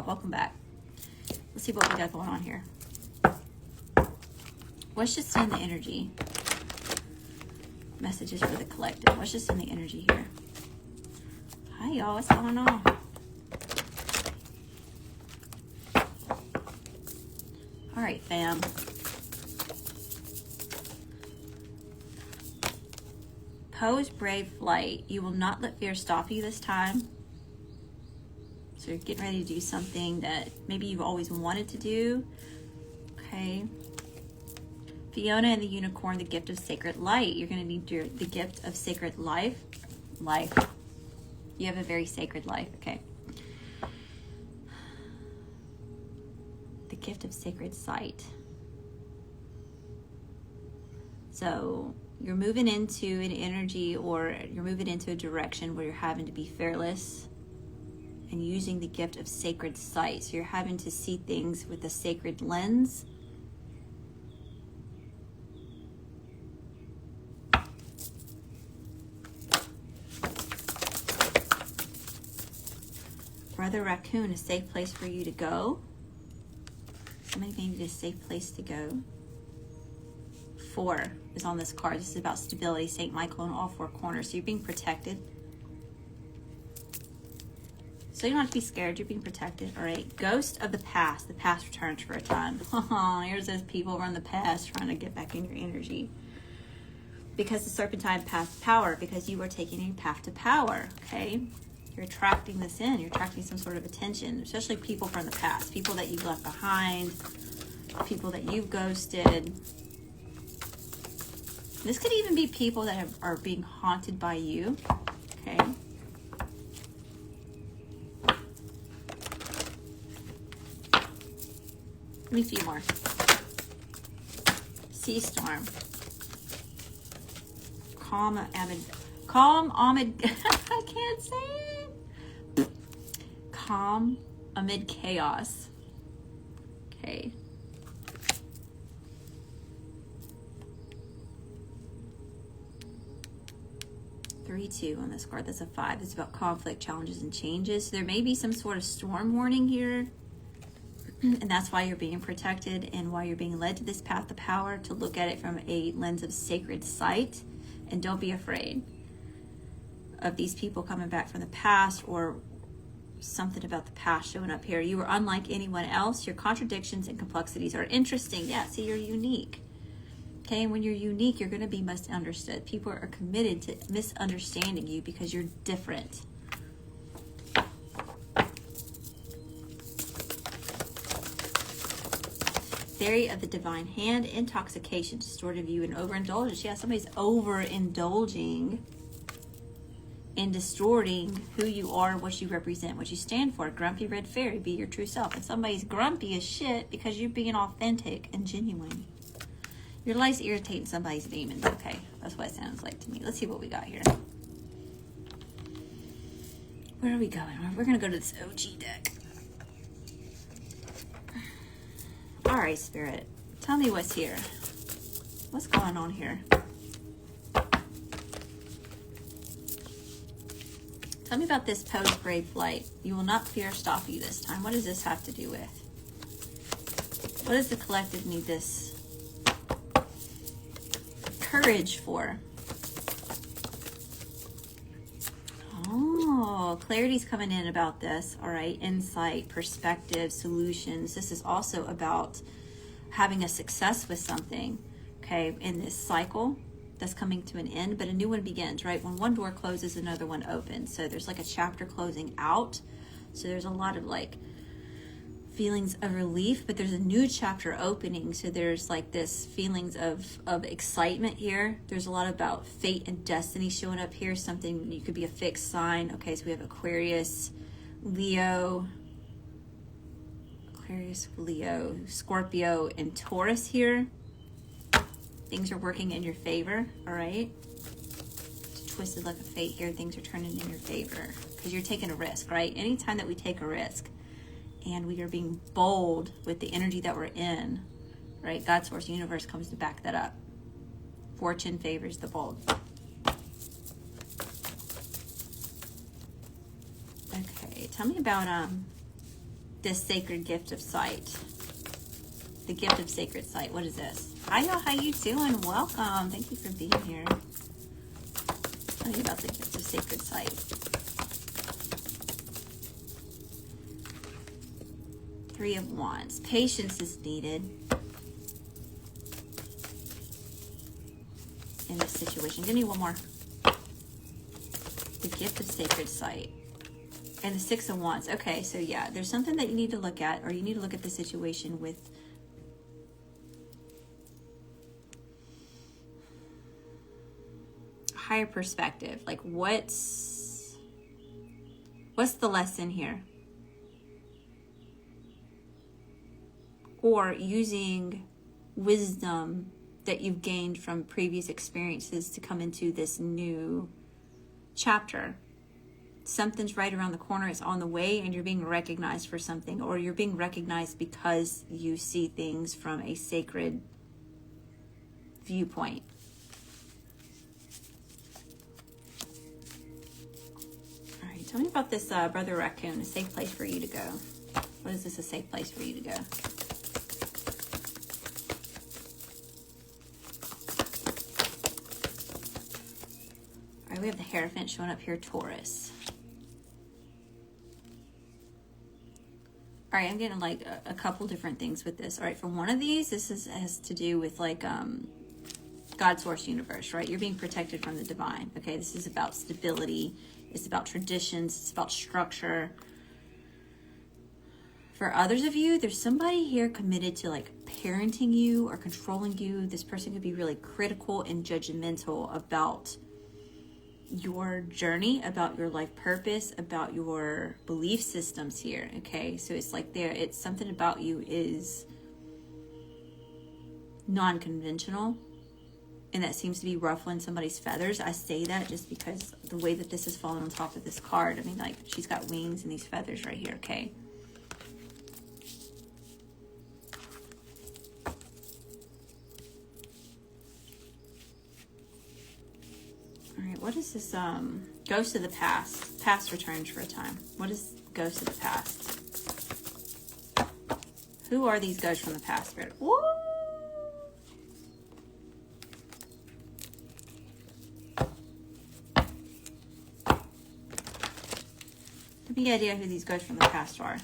Welcome back. Let's see what we got going on here. What's just in the energy? Messages for the collective. What's just in the energy here? Hi, y'all. What's going on? All right, fam. Pose brave flight. You will not let fear stop you this time. So you're getting ready to do something that maybe you've always wanted to do. Okay. Fiona and the unicorn, the gift of sacred light. You're going to need the gift of sacred life. You have a very sacred life. Okay. The gift of sacred sight. So you're moving into an energy, or you're moving into a direction where you're having to be fearless and using the gift of sacred sight. So you're having to see things with a sacred lens. Brother Raccoon, a safe place for you to go. Somebody may need a safe place to go. 4 is on this card. This is about stability, St. Michael in all 4 corners. So you're being protected. So you don't have to be scared. You're being protected. All right. Ghost of the past. The past returns for a time. Here's those people from the past trying to get back in your energy. Because the serpentine path to power. Because you are taking a path to power. Okay. You're attracting this in. You're attracting some sort of attention. Especially people from the past. People that you've left behind. People that you've ghosted. This could even be people that are being haunted by you. Okay. Give me a few more. Sea storm. Calm amid I can't say it. Calm amid chaos. Okay. Three, 2 on this card. That's a 5. It's about conflict, challenges, and changes. So there may be some sort of storm warning here. And that's why you're being protected and why you're being led to this path of power, to look at it from a lens of sacred sight. And don't be afraid of these people coming back from the past, or something about the past showing up here. You are unlike anyone else. Your contradictions and complexities are interesting. Yeah, see, you're unique. Okay, and when you're unique, you're going to be misunderstood. People are committed to misunderstanding you because you're different. Theory of the divine hand, intoxication, distorted view, and overindulgence. Yeah, somebody's overindulging and distorting who you are, what you represent, what you stand for. Grumpy red fairy, be your true self. And somebody's grumpy as shit because you're being authentic and genuine. Your light's irritating somebody's demons. Okay, that's what it sounds like to me. Let's see what we got here. Where are we going? We're going to go to this OG deck. All right, Spirit. Tell me what's here. What's going on here? Tell me about this pose brave flight. You will not fear stop you this time. What does this have to do with? What does the collective need this courage for? Oh, clarity's coming in about this. All right, insight, perspective, solutions. This is also about having a success with something, okay, in this cycle that's coming to an end, but a new one begins, right? When one door closes, another one opens. So there's like a chapter closing out. So there's a lot of like feelings of relief, but there's a new chapter opening. So there's like this feelings of excitement here. There's a lot about fate and destiny showing up here. Something, you could be a fixed sign. Okay, so we have Aquarius, Leo, Scorpio, and Taurus here. Things are working in your favor, all right? It's twisted like a fate here. Things are turning in your favor because you're taking a risk, right? Anytime that we take a risk, and we are being bold with the energy that we're in, right? God, source, universe comes to back that up. Fortune favors the bold. Okay, tell me about this sacred gift of sight. The gift of sacred sight. What is this? Hi, y'all. How you doing? Welcome. Thank you for being here. Tell me about the gift of sacred sight. Three of Wands. Patience is needed in this situation. Give me one more. The gift of sacred sight. And the Six of Wands. Okay, so yeah, there's something that you need to look at, or you need to look at the situation with a higher perspective. Like, what's the lesson here? Or using wisdom that you've gained from previous experiences to come into this new chapter. Something's right around the corner, it's on the way, and you're being recognized for something, or you're being recognized because you see things from a sacred viewpoint. All right, tell me about this brother raccoon, a safe place for you to go. What is this, a safe place for you to go? All right, we have the Hierophant showing up here, Taurus. All right, I'm getting like a couple different things with this. All right, for one of these, this has to do with like God, source, universe, right? You're being protected from the divine. Okay, this is about stability. It's about traditions. It's about structure. For others of you, there's somebody here committed to like parenting you or controlling you. This person could be really critical and judgmental about your journey, about your life purpose, about your belief systems here. Okay, so it's like it's something about you is non-conventional, and that seems to be ruffling somebody's feathers. I say that just because the way that this is falling on top of this card. I mean, like, she's got wings and these feathers right here. Okay, all right, what is this? Ghost of the past. Past returns for a time. What is ghost of the past? Who are these ghosts from the past, Spirit? Woo! Give me an idea who these ghosts from the past are.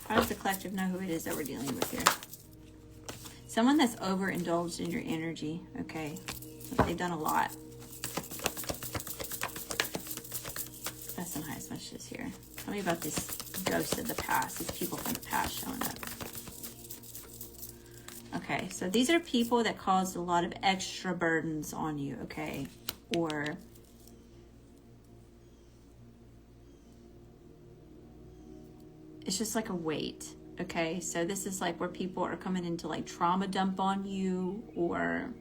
How does the collective know who it is that we're dealing with here? Someone that's overindulged in your energy. Okay, they've done a lot. Best and highest messages here. Tell me about this ghost of the past, these people from the past showing up. Okay, so these are people that caused a lot of extra burdens on you, okay? Or it's just like a weight, okay? So this is like where people are coming into like trauma dump on you, or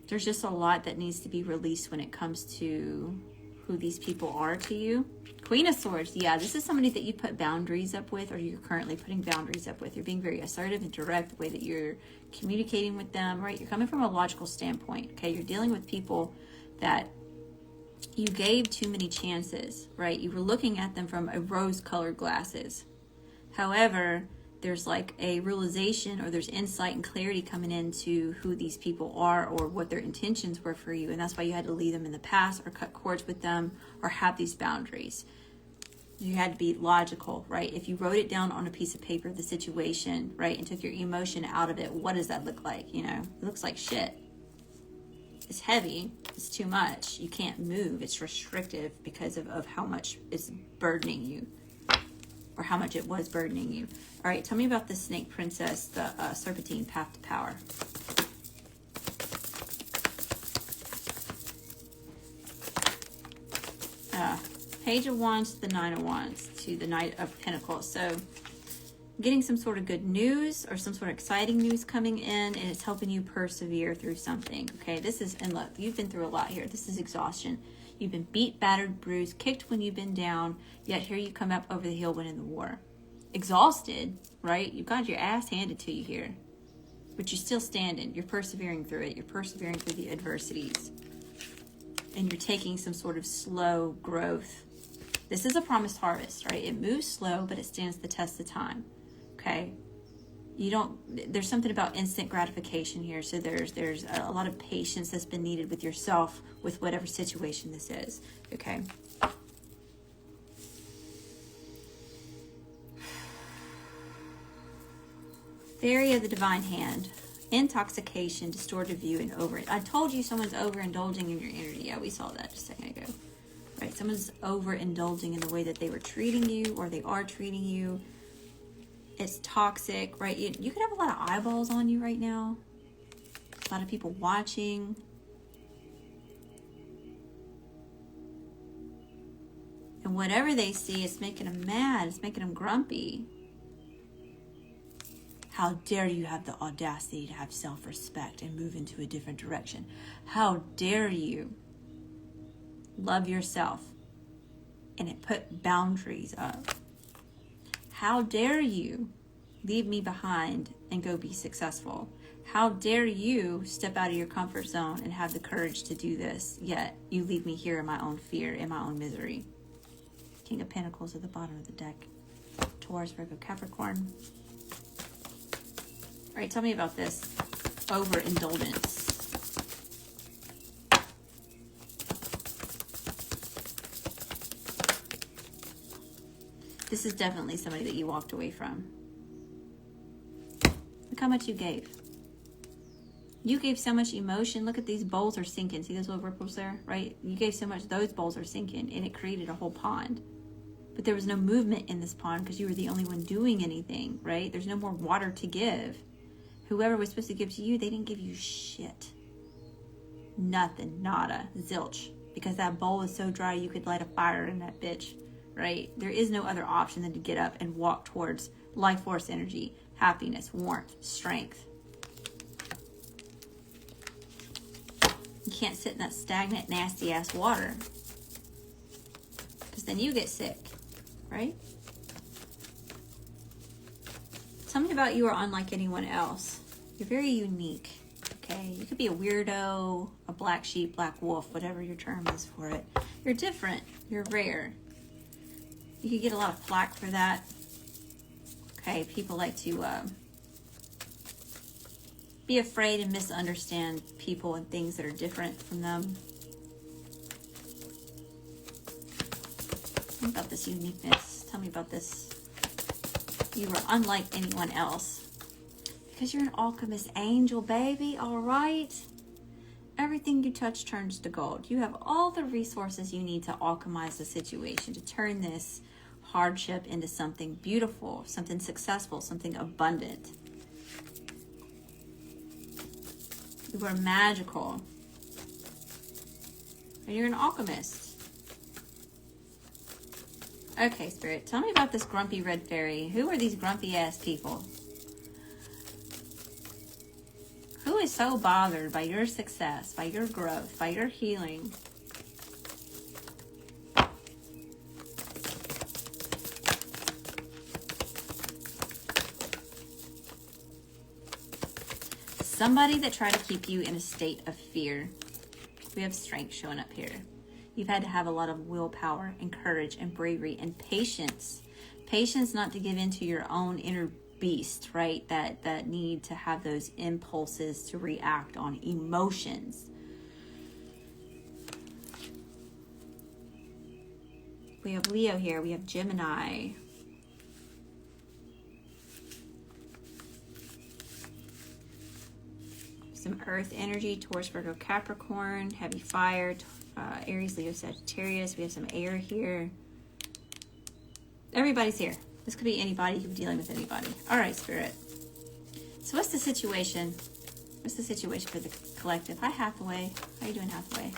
there's just a lot that needs to be released when it comes to who these people are to you. Queen of Swords, yeah, this is somebody that you put boundaries up with, or you're currently putting boundaries up with. You're being very assertive and direct, the way that you're communicating with them, right? You're coming from a logical standpoint, okay? You're dealing with people that you gave too many chances, right? You were looking at them from a rose-colored glasses. However, there's like a realization, or there's insight and clarity coming into who these people are, or what their intentions were for you. And that's why you had to leave them in the past, or cut cords with them, or have these boundaries. You had to be logical, right? If you wrote it down on a piece of paper, the situation, right, and took your emotion out of it, what does that look like? You know, it looks like shit. It's heavy. It's too much. You can't move. It's restrictive because of how much it's burdening you, or how much it was burdening you. All right, tell me about the Snake Princess, the Serpentine Path to Power. Page of Wands to the Nine of Wands to the Knight of Pentacles. So getting some sort of good news, or some sort of exciting news coming in, and it's helping you persevere through something. Okay, this is, and look, you've been through a lot here. This is exhaustion. You've been beat, battered, bruised, kicked when you've been down, yet here you come up over the hill winning the war. Exhausted, right? You've got your ass handed to you here, but you're still standing. You're persevering through it. You're persevering through the adversities, and you're taking some sort of slow growth. This is a promised harvest, right? It moves slow, but it stands the test of time. Okay. There's something about instant gratification here. So there's a lot of patience that's been needed with yourself, with whatever situation this is. Okay. Fairy of the divine hand. Intoxication, distorted view, and I told you someone's overindulging in your energy. Yeah, we saw that just a second ago. Right? Someone's overindulging in the way that they were treating you, or they are treating you. It's toxic, right? You could have a lot of eyeballs on you right now. A lot of people watching. And whatever they see, it's making them mad. It's making them grumpy. How dare you have the audacity to have self-respect and move into a different direction? How dare you love yourself and put boundaries up? How dare you leave me behind and go be successful? How dare you step out of your comfort zone and have the courage to do this, yet you leave me here in my own fear, in my own misery? King of Pentacles at the bottom of the deck. Taurus, Virgo, Capricorn. All right, tell me about this overindulgence. This is definitely somebody that you walked away from. Look how much you gave. You gave so much emotion. Look at these bowls are sinking. See those little ripples there, right? You gave so much, those bowls are sinking, and it created a whole pond. But there was no movement in this pond because you were the only one doing anything, right? There's no more water to give. Whoever was supposed to give to you, they didn't give you shit. Nothing, nada, zilch. Because that bowl is so dry you could light a fire in that bitch, right? There is no other option than to get up and walk towards life force energy, happiness, warmth, strength. You can't sit in that stagnant, nasty ass water. Because then you get sick, right? Something about you are unlike anyone else. You're very unique, okay? You could be a weirdo, a black sheep, black wolf, whatever your term is for it. You're different. You're rare. You could get a lot of flack for that. Okay, people like to be afraid and misunderstand people and things that are different from them. Tell me about this uniqueness. Tell me about this. You are unlike anyone else. Because you're an alchemist angel, baby, all right? Everything you touch turns to gold. You have all the resources you need to alchemize the situation, to turn this hardship into something beautiful, something successful, something abundant. You are magical. And you're an alchemist. Okay, Spirit, tell me about this grumpy red fairy. Who are these grumpy ass people? Who is so bothered by your success, by your growth, by your healing? Somebody that tried to keep you in a state of fear. We have strength showing up here. You've had to have a lot of willpower and courage and bravery and patience. Patience not to give in to your own inner beast, right? That need to have those impulses to react on emotions. We have Leo here. We have Gemini. Some earth energy, Taurus, Virgo, Capricorn, heavy fire, Aries, Leo, Sagittarius. We have some air here. Everybody's here. This could be anybody. You could be dealing with anybody. All right, Spirit. So what's the situation? What's the situation for the collective? Hi, Hathaway. How you doing, Hathaway?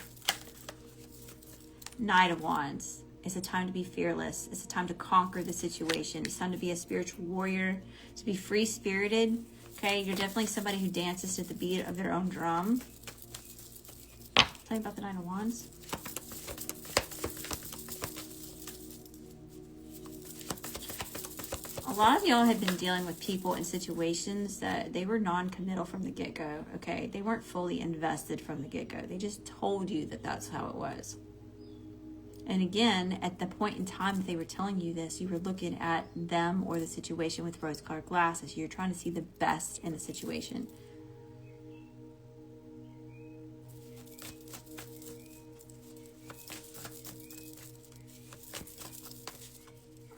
Knight of Wands. It's a time to be fearless. It's a time to conquer the situation. It's time to be a spiritual warrior, to be free-spirited. Okay, you're definitely somebody who dances to the beat of their own drum. Tell me about the Nine of Wands. A lot of y'all had been dealing with people in situations that they were non-committal from the get-go, okay? They weren't fully invested from the get-go. They just told you that that's how it was. And again, at the point in time that they were telling you this, you were looking at them or the situation with rose-colored glasses. You're trying to see the best in the situation.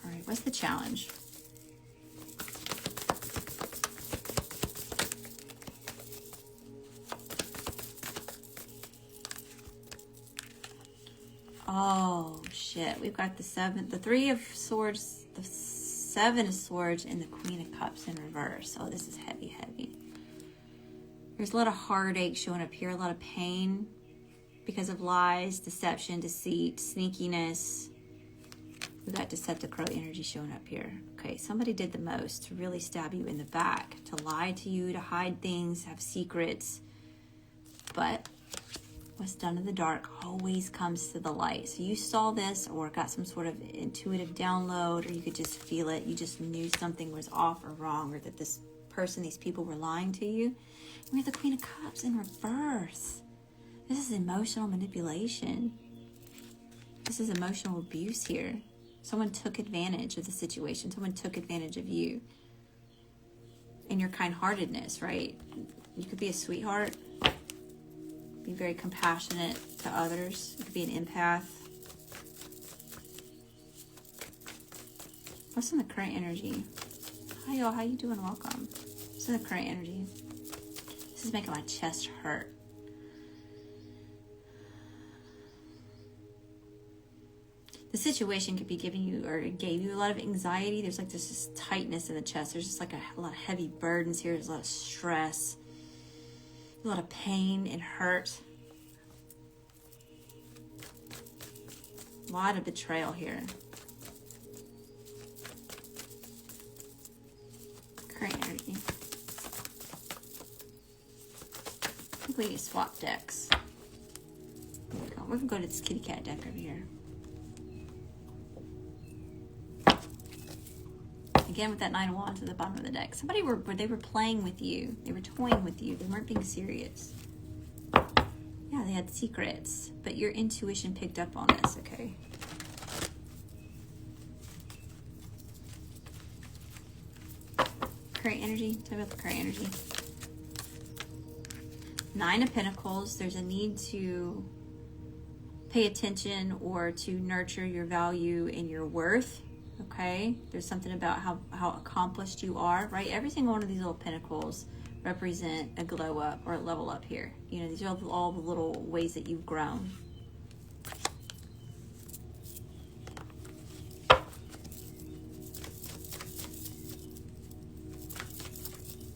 All right, what's the challenge? Oh, shit. We've got the 7, the 3 of swords, the 7 of swords, and the Queen of Cups in reverse. Oh, this is heavy, heavy. There's a lot of heartache showing up here, a lot of pain because of lies, deception, deceit, sneakiness. We've got deceptive crow energy showing up here. Okay, somebody did the most to really stab you in the back, to lie to you, to hide things, have secrets. But what's done in the dark always comes to the light. So you saw this or got some sort of intuitive download, or you could just feel it. You just knew something was off or wrong, or that this person, these people were lying to you. And we have the Queen of Cups in reverse. This is emotional manipulation. This is emotional abuse here. Someone took advantage of the situation. Someone took advantage of you and your kind-heartedness, right? You could be a sweetheart. Be very compassionate to others. You could be an empath. What's in the current energy? Hi y'all, how you doing? Welcome. What's in the current energy? This is making my chest hurt. The situation could be giving you, or it gave you a lot of anxiety. There's like this tightness in the chest. There's just like a lot of heavy burdens here. There's a lot of stress. A lot of pain and hurt. A lot of betrayal here. Current energy. I think we need to swap decks. We're gonna go to this kitty cat deck over here. Again with that 9 of Wands at the bottom of the deck. Somebody they were playing with you. They were toying with you. They weren't being serious. Yeah, they had secrets, but your intuition picked up on this, okay? Current energy. Tell me about the current energy. 9 of Pentacles. There's a need to pay attention or to nurture your value and your worth. Okay, there's something about how accomplished you are, right? Every single one of these little pentacles represent a glow up or a level up here. You know, these are all the little ways that you've grown.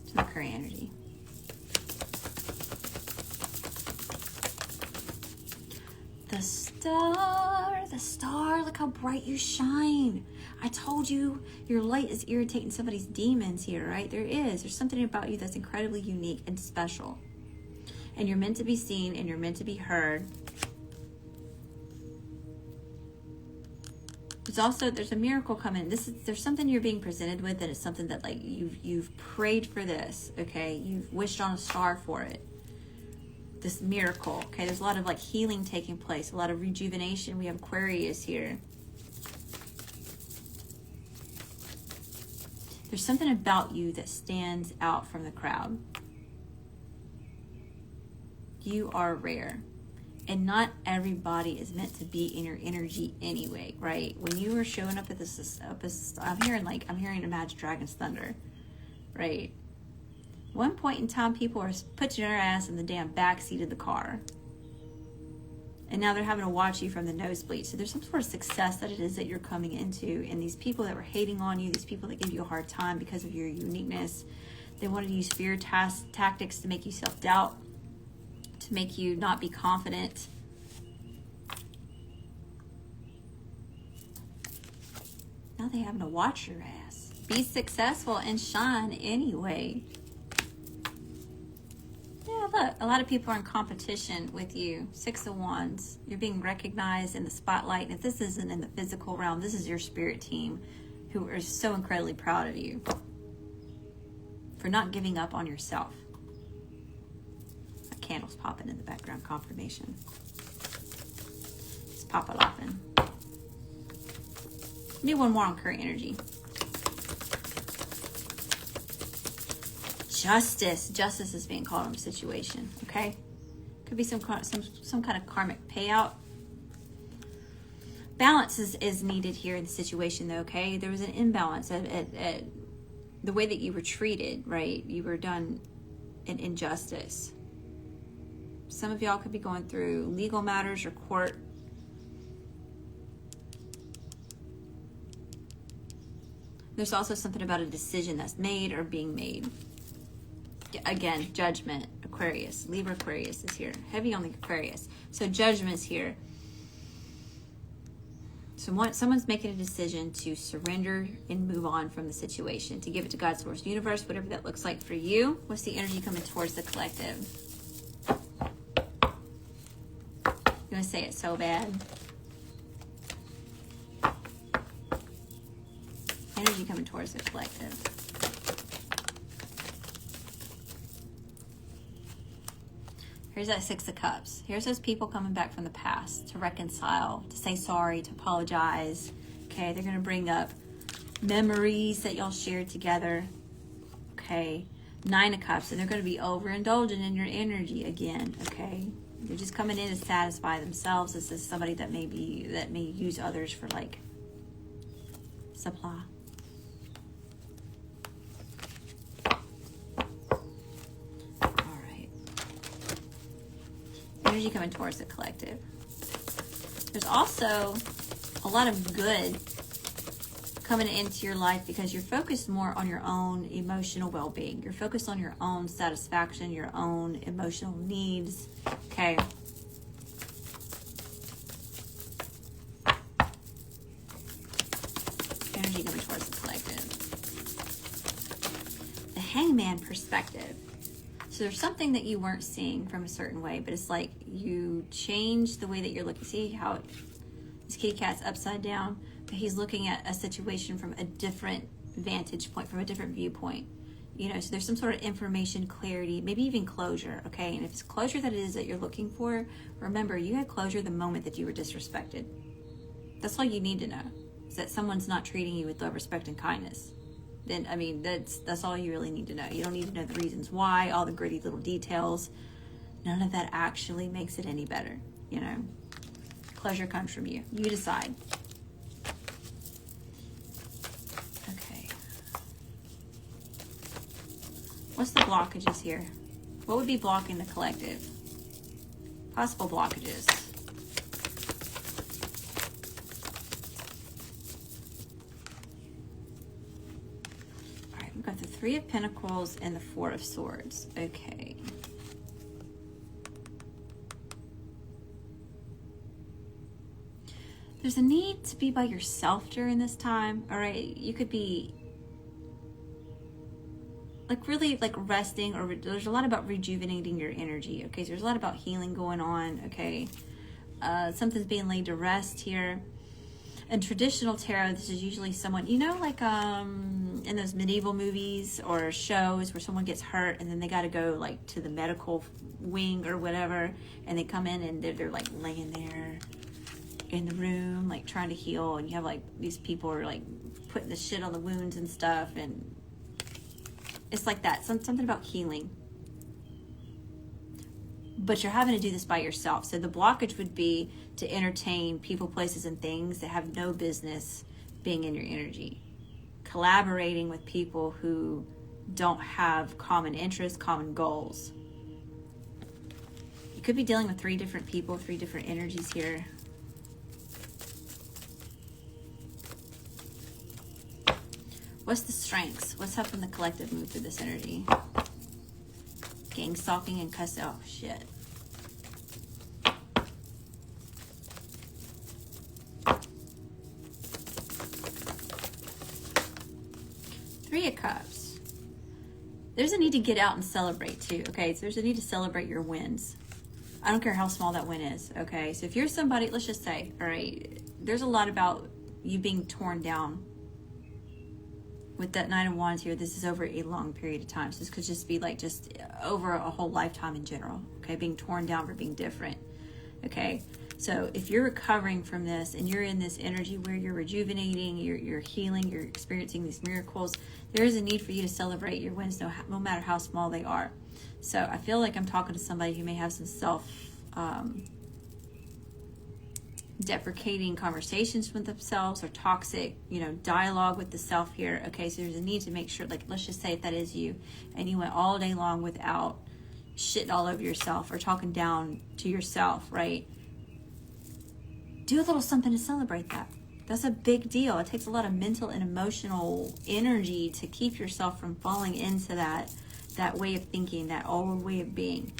To the current energy. The star, look how bright you shine. I told you your light is irritating somebody's demons here, right? There's something about you that's incredibly unique and special. And you're meant to be seen and you're meant to be heard. There's a miracle coming. There's something you're being presented with that is something that like you've prayed for this, okay? You've wished on a star for it. This miracle, okay? There's a lot of like healing taking place, a lot of rejuvenation. We have Aquarius here. There's something about you that stands out from the crowd. You are rare. And not everybody is meant to be in your energy anyway, right? When you were showing up at this, I'm hearing Imagine Dragons Thunder, right? One point in time, people are putting their ass in the damn back seat of the car. And now they're having to watch you from the nosebleed. So there's some sort of success that it is that you're coming into. And these people that were hating on you, these people that gave you a hard time because of your uniqueness, they wanted to use fear tactics to make you self-doubt, to make you not be confident. Now they're having to watch your ass. Be successful and shine anyway. Yeah, look, a lot of people are in competition with you. 6 of Wands. You're being recognized in the spotlight. And if this isn't in the physical realm, this is your spirit team who are so incredibly proud of you for not giving up on yourself. A candle's popping in the background, confirmation. Just pop it off and Do one more on current energy. Justice. Justice is being called on the situation, okay? Could be some kind of karmic payout. Balance is needed here in the situation, though, okay? There was an imbalance at the way that you were treated, right? You were done an injustice. Some of y'all could be going through legal matters or court. There's also something about a decision that's made or being made. Again, judgment, Aquarius. Libra Aquarius is here. Heavy on the Aquarius. So judgment's here. So someone's making a decision to surrender and move on from the situation, to give it to God's source universe, whatever that looks like for you. What's the energy coming towards the collective? You want to say it so bad. Energy coming towards the collective. Here's that Six of Cups. Here's those people coming back from the past to reconcile, to say sorry, to apologize. Okay, they're going to bring up memories that y'all shared together. Okay, Nine of Cups, and they're going to be overindulgent in your energy again. Okay, they're just coming in to satisfy themselves. This is somebody that may use others for like supply. Energy coming towards the collective. There's also a lot of good coming into your life because you're focused more on your own emotional well-being. You're focused on your own satisfaction, your own emotional needs. Okay. Energy coming towards the collective. The Hangman perspective. So there's something that you weren't seeing from a certain way, but it's like you change the way that you're looking. See how this kitty cat's upside down, but he's looking at a situation from a different vantage point, from a different viewpoint. You know, so there's some sort of information, clarity, maybe even closure, okay? And if it's closure that it is that you're looking for, remember, you had closure the moment that you were disrespected. That's all you need to know, is that someone's not treating you with love, respect, and kindness. Then, I mean, that's all you really need to know. You don't need to know the reasons why, all the gritty little details. None of that actually makes it any better, you know? Closure comes from you. You decide. Okay. What's the blockages here? What would be blocking the collective? Possible blockages. We've got the Three of Pentacles and the Four of Swords. Okay. There's a need to be by yourself during this time. All right. You could be like really like resting, or there's a lot about rejuvenating your energy. Okay. So there's a lot about healing going on. Okay. Something's being laid to rest here. In traditional tarot, this is usually someone, you know, like in those medieval movies or shows where someone gets hurt and then they got to go like to the medical wing or whatever, and they come in and they're like laying there in the room like trying to heal, and you have like these people are like putting the shit on the wounds and stuff, and it's like that. Something about healing. But you're having to do this by yourself. So the blockage would be to entertain people, places, and things that have no business being in your energy. Collaborating with people who don't have common interests, common goals. You could be dealing with three different people, three different energies here. What's the strengths? What's helping the collective move through this energy? Gang stalking and cuss. Oh, shit. Three of Cups. There's a need to get out and celebrate too, okay? So there's a need to celebrate your wins. I don't care how small that win is, okay? So if you're somebody, let's just say, all right, there's a lot about you being torn down. With that Nine of Wands here, this is over a long period of time. So this could just be like just over a whole lifetime in general, okay? Being torn down for being different, okay? So if you're recovering from this and you're in this energy where you're rejuvenating, you're healing, you're experiencing these miracles, there is a need for you to celebrate your wins, no matter how small they are. So I feel like I'm talking to somebody who may have some deprecating conversations with themselves or toxic, dialogue with the self here. Okay, so there's a need to make sure, like, let's just say if that is you and you went all day long without shitting all over yourself or talking down to yourself, right? Do a little something to celebrate that. That's a big deal. It takes a lot of mental and emotional energy to keep yourself from falling into that way of thinking, that old way of being,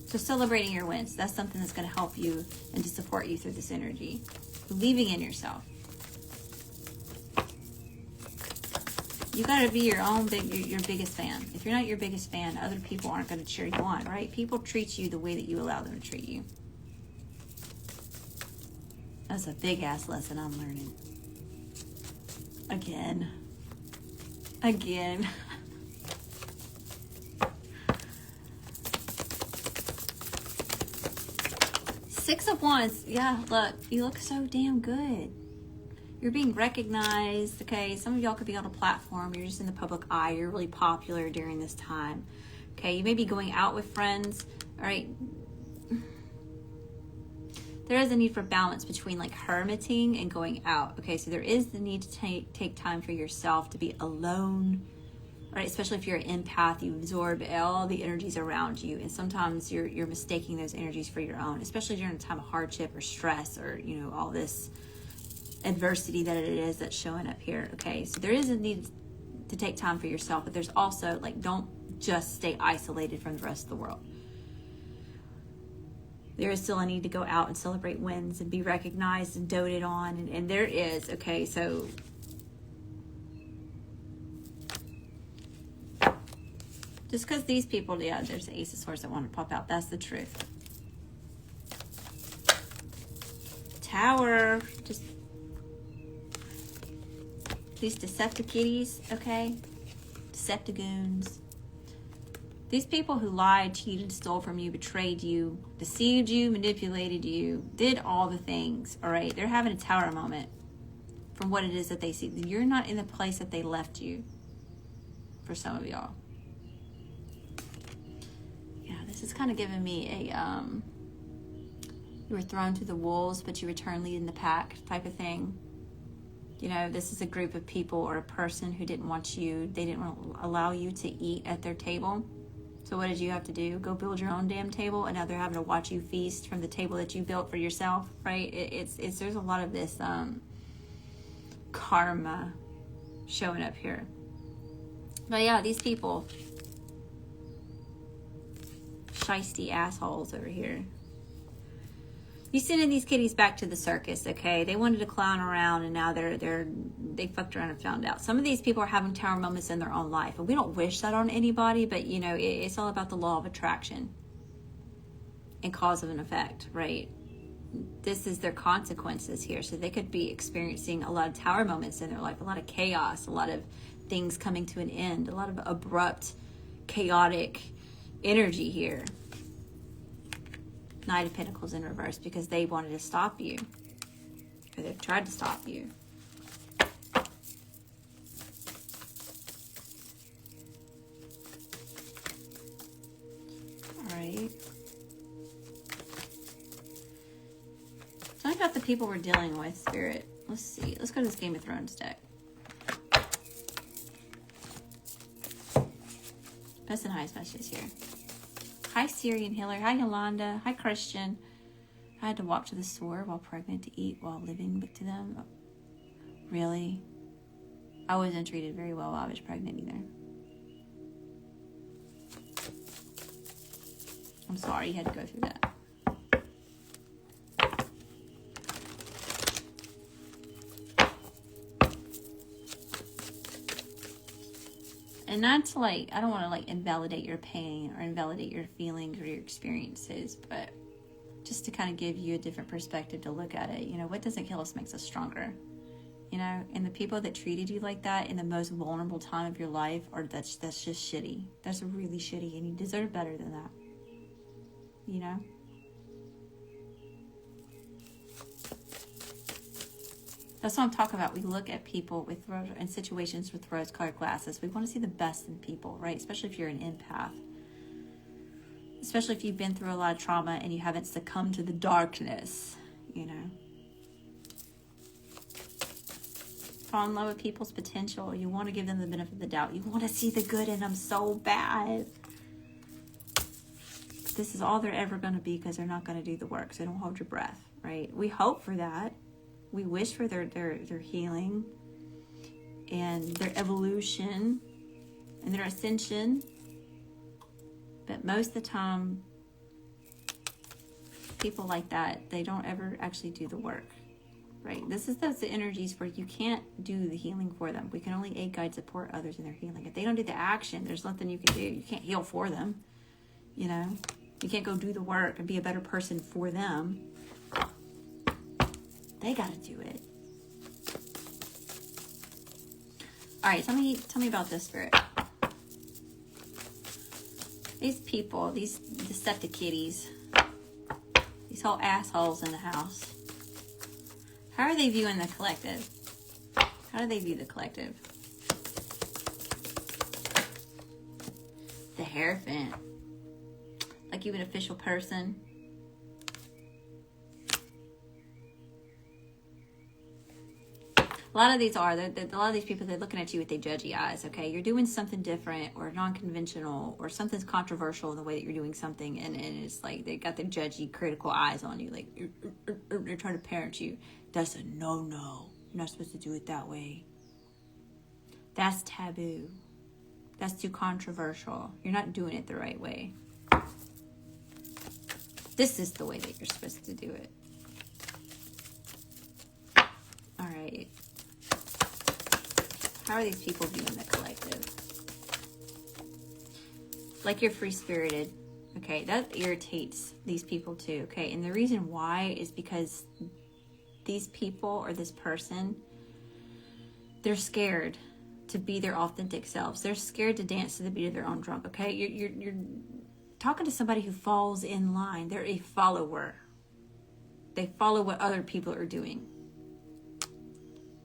So celebrating your wins, that's something that's going to help you and to support you through this energy. Believing in yourself. You got to be your biggest fan. If you're not your biggest fan, other people aren't going to cheer you on, right? People treat you the way that you allow them to treat you. That's a big ass lesson I'm learning. Again. 6 of Wands. Yeah, look, you look so damn good. You're being recognized, okay? Some of y'all could be on a platform. You're just in the public eye. You're really popular during this time. Okay, you may be going out with friends. All right. There is a need for balance between like hermiting and going out. Okay, so there is the need to take time for yourself, to be alone. All right, especially if you're an empath, you absorb all the energies around you. And sometimes you're mistaking those energies for your own, especially during a time of hardship or stress or, all this adversity that it is that's showing up here. Okay, so there is a need to take time for yourself, but there's also like, don't just stay isolated from the rest of the world. There is still a need to go out and celebrate wins and be recognized and doted on, and there is. Okay, so just because these people, yeah, there's the Ace of Swords that want to pop out. That's the truth. Tower, just these Decepticitties, okay? Deceptigoons. These people who lied, cheated, stole from you, betrayed you, deceived you, manipulated you, did all the things, all right? They're having a tower moment from what it is that they see. You're not in the place that they left you, for some of y'all. Yeah, this is kind of giving me a, you were thrown to the wolves, but you return leading the pack type of thing. This is a group of people or a person who didn't want you, they didn't allow you to eat at their table. So what did you have to do? Go build your own damn table, and now they're having to watch you feast from the table that you built for yourself, right? There's a lot of this karma showing up here. But yeah, these people, shiesty assholes over here. You sending these kitties back to the circus, okay? They wanted to clown around, and now they fucked around and found out. Some of these people are having tower moments in their own life, and we don't wish that on anybody, but it's all about the law of attraction and cause of an effect, right? This is their consequences here. So they could be experiencing a lot of tower moments in their life, a lot of chaos, a lot of things coming to an end, a lot of abrupt, chaotic energy here. Knight of Pentacles in reverse, because they wanted to stop you, or they've tried to stop you. All right. Tell me about the people we're dealing with, Spirit. Let's see. Let's go to this Game of Thrones deck. Best and highest messages here. Hi, Syrian Healer. Hi, Yolanda. Hi, Christian. I had to walk to the store while pregnant to eat while living with them. Really? I wasn't treated very well while I was pregnant either. I'm sorry you had to go through that. And not to I don't want to invalidate your pain or invalidate your feelings or your experiences, but just to kind of give you a different perspective to look at it. What doesn't kill us makes us stronger. And the people that treated you like that in the most vulnerable time of your life, that's just shitty. That's really shitty, and you deserve better than that. you know? That's what I'm talking about. We look at people with in situations with rose-colored glasses. We want to see the best in people, right? Especially if you're an empath. Especially if you've been through a lot of trauma and you haven't succumbed to the darkness, you know. Fall in love with people's potential. You want to give them the benefit of the doubt. You want to see the good in them so bad. This is all they're ever going to be because they're not going to do the work. So don't hold your breath, right? We hope for that. We wish for their healing and their evolution and their ascension. But most of the time, people like that, they don't ever actually do the work, right? This is those energies where you can't do the healing for them. We can only aid, guide, support others in their healing. If they don't do the action, there's nothing you can do. You can't heal for them, you know? You can't go do the work and be a better person for them. They got to do it. All right, tell me about this, Spirit. These people, these deceptive kitties, these whole assholes in the house. How are they viewing the collective? How do they view the collective? The Hierophant. Like you an official person. A lot of these are, a lot of these people, they're looking at you with their judgy eyes, okay? You're doing something different or non-conventional or something's controversial in the way that you're doing something, and it's like they got their judgy, critical eyes on you, like they're trying to parent you. That's a no-no. You're not supposed to do it that way. That's taboo. That's too controversial. You're not doing it the right way. This is the way that you're supposed to do it. All right. How are these people viewing the collective? Like you're free-spirited. Okay, that irritates these people too. Okay, and the reason why is because these people or this person, they're scared to be their authentic selves. They're scared to dance to the beat of their own drum. Okay, you're talking to somebody who falls in line. They're a follower. They follow what other people are doing.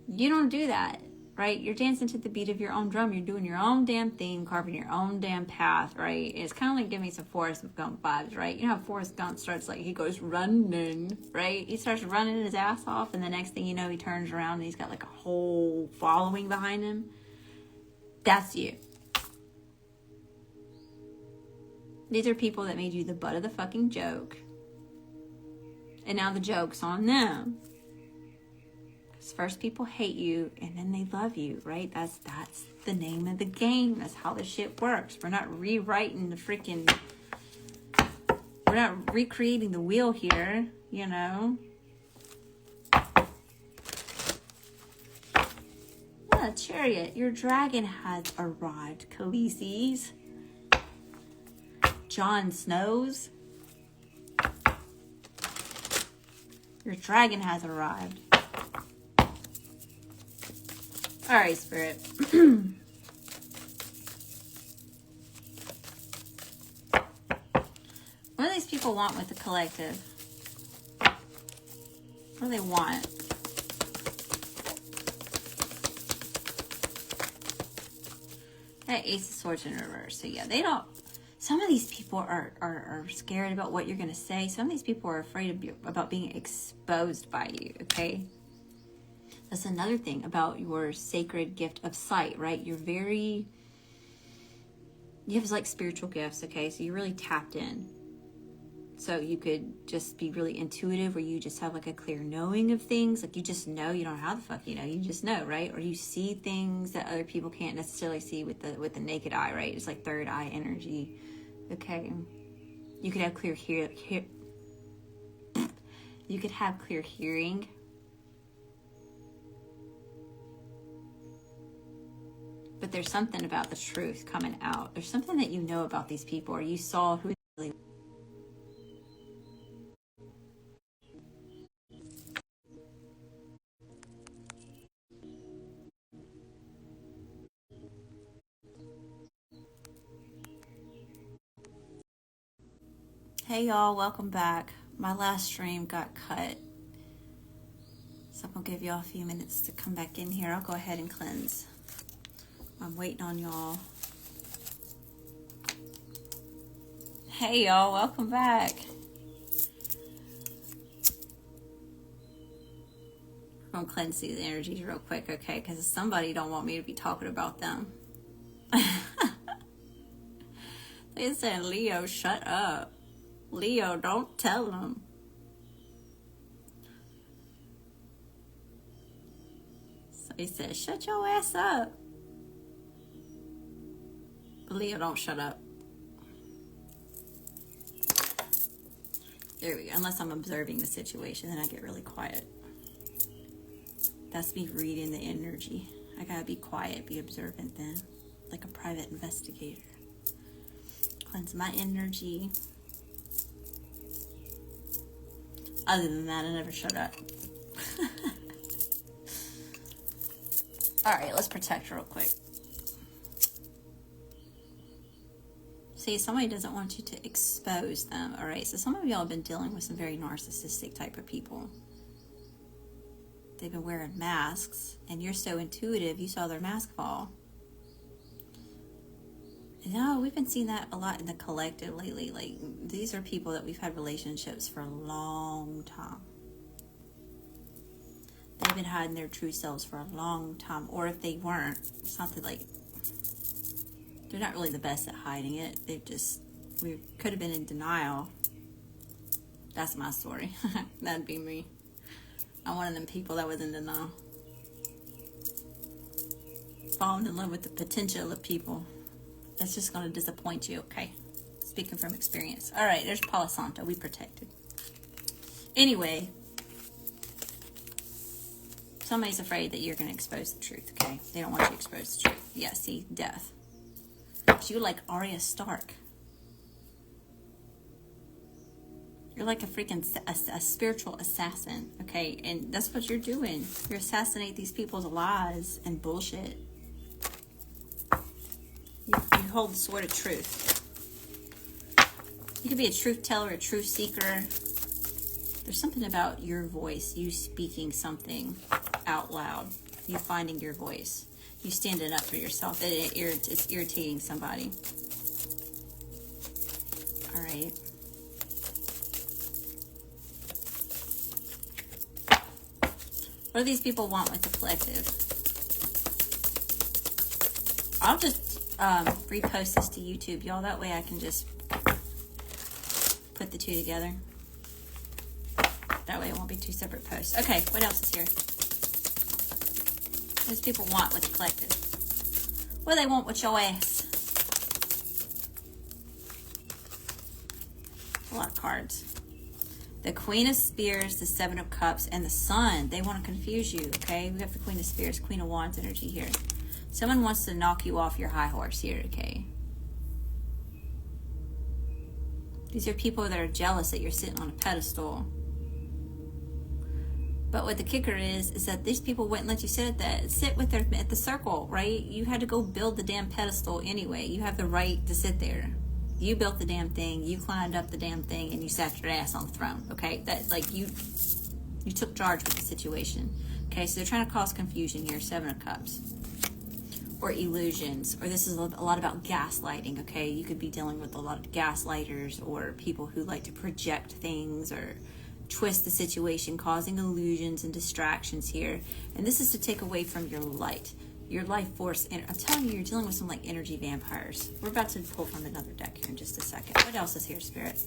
You don't do that. Right? You're dancing to the beat of your own drum. You're doing your own damn thing, carving your own damn path, right? It's kind of like giving me some Forrest Gump vibes, right? You know how Forrest Gump starts like, he goes running, right? He starts running his ass off, and the next thing you know, he turns around and he's got like a whole following behind him. That's you. These are people that made you the butt of the fucking joke. And now the joke's on them. First people hate you and then they love you, right? That's the name of the game. That's how this shit works. We're not rewriting the freaking, we're not recreating the wheel here, you know. Ah, Chariot, your dragon has arrived, Khaleesi's. Jon Snow's. Your dragon has arrived. All right, Spirit. What do these people want with the collective? What do they want? That Ace of Swords in reverse. So yeah, they don't. Some of these people are scared about what you're going to say. Some of these people are afraid about being exposed by you, okay? That's another thing about your sacred gift of sight, right? You have like spiritual gifts, okay? So you're really tapped in. So you could just be really intuitive, or you just have like a clear knowing of things. Like you just know, you don't know how the fuck you know. You just know, right? Or you see things that other people can't necessarily see with the naked eye, right? It's like third eye energy, okay? You could have clear You could have clear hearing. But there's something about the truth coming out. There's something that you know about these people, or you saw who they really. Hey y'all, welcome back. My last stream got cut, so I'm gonna give y'all a few minutes to come back in here. I'll go ahead and cleanse. I'm waiting on y'all. Hey y'all, welcome back. I'm gonna cleanse these energies real quick, okay? Because somebody don't want me to be talking about them. They said, Leo, shut up. Leo, don't tell them. So he said, shut your ass up. But Leo, don't shut up. There we go. Unless I'm observing the situation, then I get really quiet. That's me reading the energy. I gotta be quiet, be observant then. Like a private investigator. Cleanse my energy. Other than that, I never shut up. Alright, let's protect real quick. See, somebody doesn't want you to expose them. Alright, so some of y'all have been dealing with some very narcissistic type of people. They've been wearing masks, and you're so intuitive, you saw their mask fall. No, we've been seeing that a lot in the collective lately. Like, these are people that we've had relationships for a long time. They've been hiding their true selves for a long time. Or if they weren't, it's not that, like, they're not really the best at hiding it. We could have been in denial. That's my story. That'd be me. I'm one of them people that was in denial. Falling in love with the potential of people. That's just going to disappoint you, okay? Speaking from experience. All right, there's Palo Santo. We protected. Anyway, somebody's afraid that you're going to expose the truth, okay? They don't want you to expose the truth. Yeah, see, death. You're like Arya Stark. You're like a freaking a spiritual assassin, okay? And that's what you're doing. You assassinate these people's lies and bullshit. You hold the sword of truth. You could be a truth teller, a truth seeker. There's something about your voice, you speaking something out loud, you finding your voice, you standing up for yourself. It's irritating somebody. All right. What do these people want with the collective? I'll just repost this to YouTube, y'all. That way I can just put the two together. That way it won't be two separate posts. Okay, what else is here? What does people want with the collective? What do they want with your ass? A lot of cards. The Queen of Spears, the Seven of Cups, and the Sun. They want to confuse you, okay? We have the Queen of Spears, Queen of Wands energy here. Someone wants to knock you off your high horse here, okay? These are people that are jealous that you're sitting on a pedestal. But what the kicker is that these people wouldn't let you sit at the circle, right? You had to go build the damn pedestal anyway. You have the right to sit there. You built the damn thing, you climbed up the damn thing, and you sat your ass on the throne, okay? That, like, you took charge of the situation. Okay, so they're trying to cause confusion here, Seven of Cups. Or illusions, or this is a lot about gaslighting, okay? You could be dealing with a lot of gaslighters or people who like to project things or twist the situation, causing illusions and distractions here. And this is to take away from your light, your life force. And I'm telling you, you're dealing with some like energy vampires. We're about to pull from another deck here in just a second. What else is here, Spirit?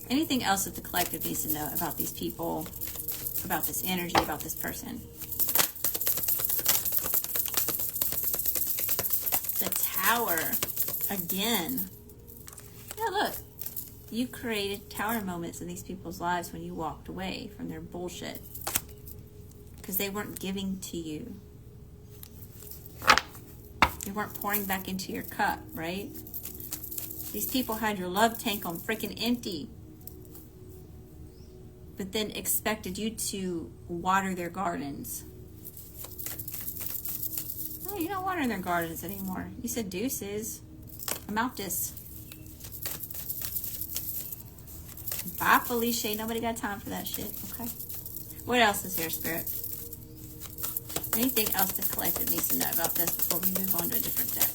Anything else that the collective needs to know about these people, about this energy, about this person? The Tower. Again. Yeah, look. You created tower moments in these people's lives when you walked away from their bullshit. Because they weren't giving to you. They weren't pouring back into your cup, right? These people had your love tank on freaking empty. But then expected you to water their gardens. Oh, you don't water their gardens anymore. You said deuces. I'm out this. Bye, Felicia. Ain't nobody got time for that shit. Okay. What else is here, Spirit? Anything else the collective needs to know about this before we move on to a different deck?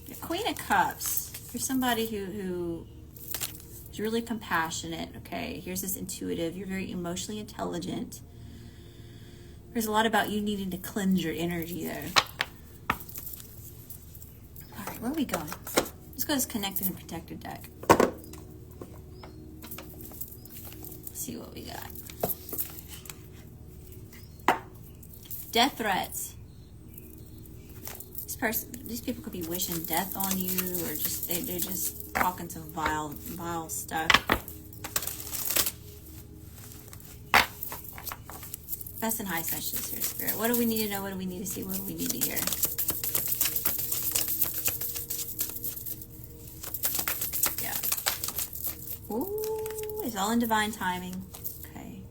Your Queen of Cups. You're somebody who is really compassionate, okay? Here's this intuitive. You're very emotionally intelligent. There's a lot about you needing to cleanse your energy there. All right, where are we going? Let's go to this connected and protected deck. See what we got. Death threats. These people could be wishing death on you, or just they're just talking some vile stuff. Best and highest messages here, Spirit. What do we need to know? What do we need to see? What do we need to hear? Yeah. Ooh, it's all in divine timing. Okay.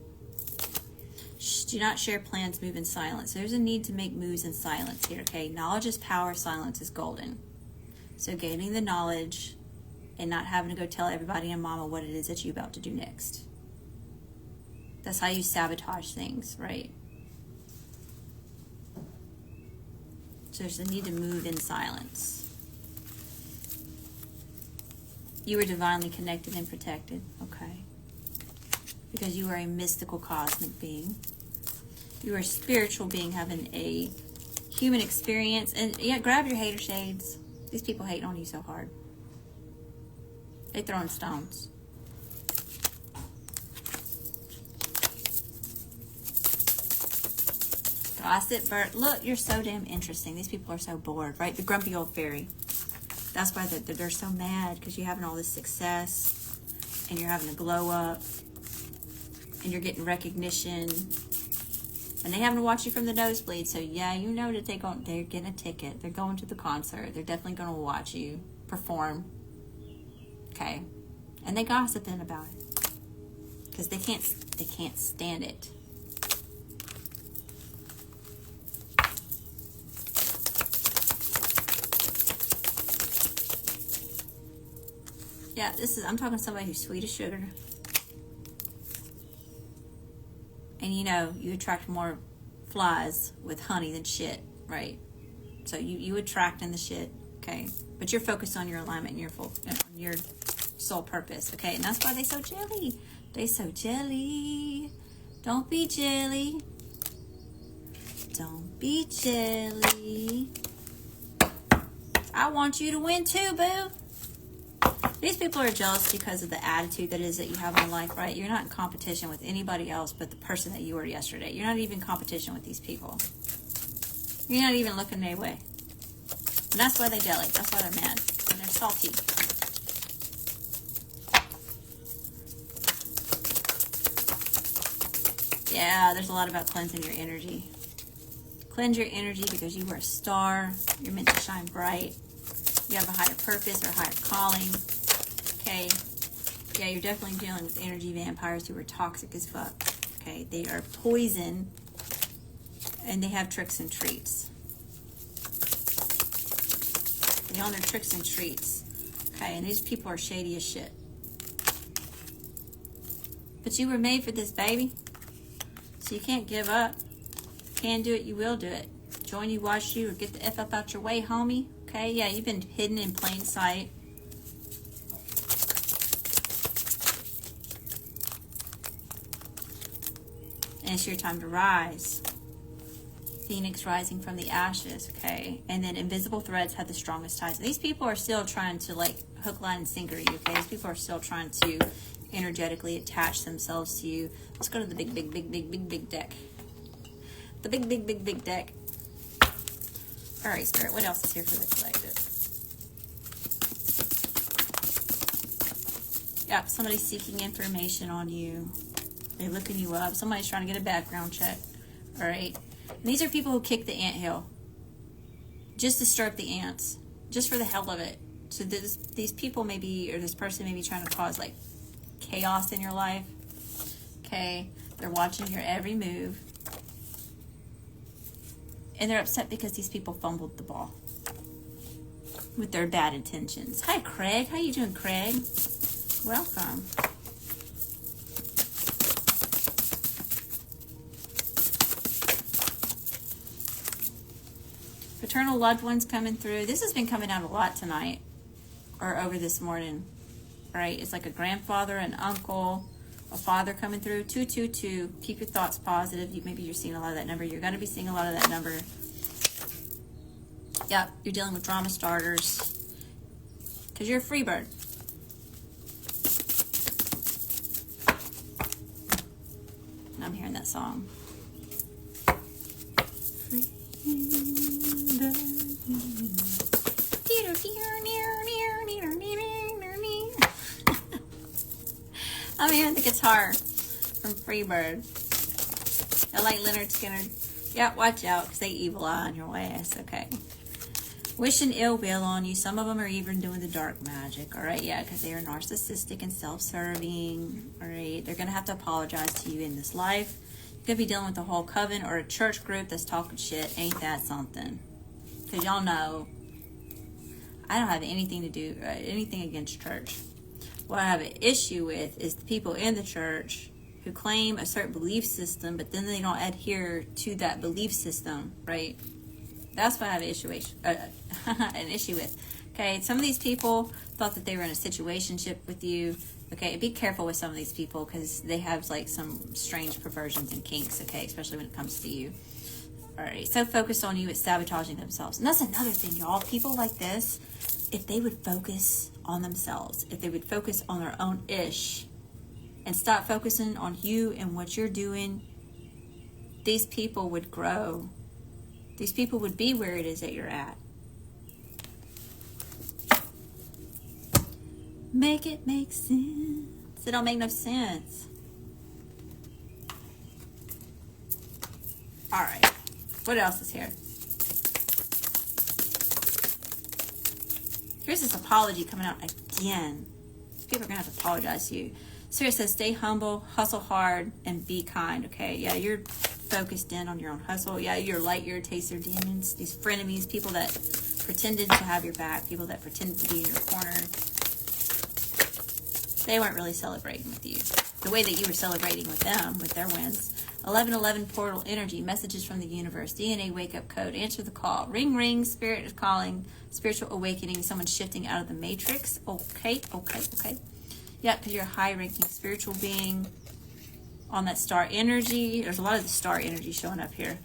Shh, do not share plans, move in silence. There's a need to make moves in silence here, okay? Knowledge is power, silence is golden. So gaining the knowledge and not having to go tell everybody and mama what it is that you're about to do next. That's how you sabotage things, right? So there's a need to move in silence. You are divinely connected and protected, okay? Because you are a mystical cosmic being. You are a spiritual being having a human experience. And yeah, grab your hater shades. These people hate on you so hard. They throwing stones. Gossip bird. Look, you're so damn interesting. These people are so bored, right? The grumpy old fairy. That's why they're so mad, because you're having all this success and you're having a glow up and you're getting recognition and they having to watch you from the nosebleed. So yeah, you know that they're getting a ticket. They're going to the concert. They're definitely going to watch you perform. Okay. And they gossiping about it because they can't stand it. Yeah, I'm talking to somebody who's sweet as sugar. And you know, you attract more flies with honey than shit, right? So you attracting the shit, okay? But you're focused on your alignment and on your soul purpose, okay? And that's why they so jelly. They so jelly. Don't be jelly. Don't be jelly. I want you to win too, boo. These people are jealous because of the attitude that you have in life, right? You're not in competition with anybody else but the person that you were yesterday. You're not even in competition with these people. You're not even looking their way. And that's why they jelly. That's why they're mad. And they're salty. Yeah, there's a lot about cleansing your energy. Cleanse your energy because you are a star. You're meant to shine bright. You have a higher purpose or higher calling. Okay. Yeah, you're definitely dealing with energy vampires who are toxic as fuck. Okay. They are poison and they have tricks and treats. They own their tricks and treats. Okay. And these people are shady as shit. But you were made for this, baby. So you can't give up. Can do it, you will do it. Join you, watch you, or get the F up out your way, homie. Okay, yeah, you've been hidden in plain sight. And it's your time to rise. Phoenix rising from the ashes, okay? And then invisible threads have the strongest ties. These people are still trying to, like, hook, line, and sinker you, okay? These people are still trying to energetically attach themselves to you. Let's go to the big deck. The big deck. All right, Spirit, what else is here for the collective? Yep, somebody's seeking information on you. They're looking you up. Somebody's trying to get a background check. All right. And these are people who kick the anthill just to stir up the ants, just for the hell of it. So these people may be, or this person may be trying to cause, like, chaos in your life. Okay. They're watching your every move. And they're upset because these people fumbled the ball. with their bad intentions. Hi, Craig. How you doing, Craig? Welcome. Paternal loved ones coming through. This has been coming out a lot tonight or over this morning. Right? It's like a grandfather, an uncle, a father coming through. 222. Keep your thoughts positive. Maybe you're seeing a lot of that number. You're going to be seeing a lot of that number. Yep, you're dealing with drama starters because you're a free bird. And I'm hearing that song. Free bird. I'm hearing the guitar from Freebird. I like Leonard Skinner. Yeah, watch out because they evil eye on your ass. Okay. Wishing ill will on you. Some of them are even doing the dark magic. All right, yeah, because they are narcissistic and self-serving. All right, they're going to have to apologize to you in this life. You could be dealing with a whole coven or a church group that's talking shit. Ain't that something? Because y'all know I don't have anything to do, anything against church. What I have an issue with is the people in the church who claim a certain belief system, but then they don't adhere to that belief system, right? That's what I have an issue with. Okay, some of these people thought that they were in a situationship with you. Okay, be careful with some of these people because they have like some strange perversions and kinks. Okay, especially when it comes to you. All right, so focused on you, it's sabotaging themselves. And that's another thing, y'all. People like this, if they would focus on themselves, if they would focus on their own ish and stop focusing on you and what you're doing, these people would grow. These people would be where it is that you're at. Make it make sense. It don't make no sense. All right. What else is here? Here's this apology coming out again. People are going to have to apologize to you. So it says, stay humble, hustle hard, and be kind, okay? Yeah, you're focused in on your own hustle. Yeah, your light irritates their demons, these frenemies, people that pretended to have your back, people that pretended to be in your corner. They weren't really celebrating with you the way that you were celebrating with them, with their wins. 1111 portal energy, messages from the universe, DNA wake-up code, answer the call. Ring, ring, spirit is calling, spiritual awakening, someone shifting out of the matrix. Okay. Yeah, because you're a high-ranking spiritual being on that star energy. There's a lot of the star energy showing up here.